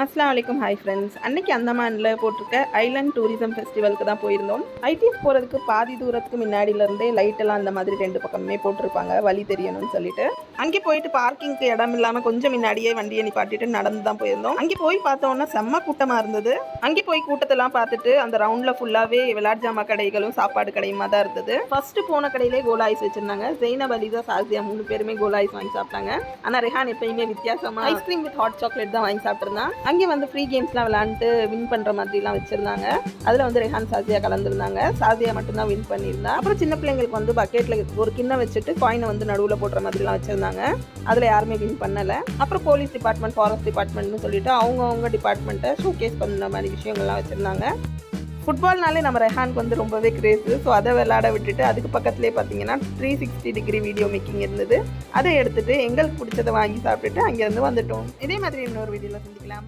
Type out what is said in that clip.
அஸ்ஸலாமு அலைக்கும். Hi friends. அன்றைக்கி அந்தமானில் போட்டிருக்க ஐலண்ட் டூரிசம் ஃபெஸ்டிவலுக்கு தான் போயிருந்தோம். ஐடிஎஸ் போகிறதுக்கு பாதி தூரத்துக்கு முன்னாடியிலேருந்தே லைட்டெல்லாம் அந்த மாதிரி 2 பக்கமே போட்டிருப்பாங்க, வழி தெரியணும்னு சொல்லிட்டு. அங்கே போயிட்டு பார்க்கிங்க்கு இடம் இல்லாமல் கொஞ்சம் முன்னாடியே வண்டியை நிப்பாட்டிட்டு நடந்து தான் போயிருந்தோம். அங்கே போய் பார்த்தோன்னா செம்ம கூட்டமாக இருந்தது. அங்கே போய் கூட்டத்தெல்லாம் பார்த்துட்டு அந்த ரவுண்டில் ஃபுல்லாகவே விளையாட்டு ஜாமா கடைகளும் சாப்பாடு கடையுமா தான் இருந்தது. ஃபஸ்ட்டு போன கடையிலே கோலா ஐஸ் வச்சுருந்தாங்க. ஜெய்னப், அலிசா, சாசியா 3 பேருமே கோலா ஐஸ் வாங்கி சாப்பிட்டாங்க. ஆனால் ரெஹான் எப்பயுமே வித்தியாசமாக ஐஸ்கிரீம் வித் ஹாட் சாக்லேட் தான் வாங்கி சாப்பிட்ருந்தான். அங்கே வந்து ஃப்ரீ கேம்ஸ்லாம் விளாண்டுட்டு வின் பண்ணுற மாதிரிலாம் வச்சுருந்தாங்க. அதில் வந்து ரெஹான், சாசியா கலந்துருந்தாங்க. சாசியா மட்டும்தான் வின் பண்ணியிருந்தா. அப்புறம் சின்ன பிள்ளைங்களுக்கு வந்து பக்கெட்டில் ஒரு கிண்ணம் வச்சுட்டு காயினை வந்து நடுவில் போடுற மாதிரிலாம் வச்சுருந்தாங்க. அதில் யாருமே வின் பண்ணலை. அப்புறம் போலீஸ் டிபார்ட்மெண்ட், ஃபாரஸ்ட் டிபார்ட்மெண்ட்னு சொல்லிட்டு அவங்கவுங்க டிபார்ட்மெண்ட்டை ஷோகேஸ் பண்ணுற மாதிரி விஷயங்கள்லாம் வச்சுருந்தாங்க. ஃபுட்பால்னாலே நம்ம ரெஹானுக்கு வந்து ரொம்பவே கிரேஸு. ஸோ அதை விளையாட விட்டுட்டு அதுக்கு பக்கத்துலேயே பார்த்தீங்கன்னா 360 டிகிரி வீடியோ மேக்கிங் இருந்தது. அதை எடுத்துகிட்டு எங்களுக்கு பிடிச்சதை வாங்கி சாப்பிட்டுட்டு அங்கேருந்து வந்துட்டோம். இதே மாதிரி இன்னொரு வீடியோவில் சந்திக்கலாம்.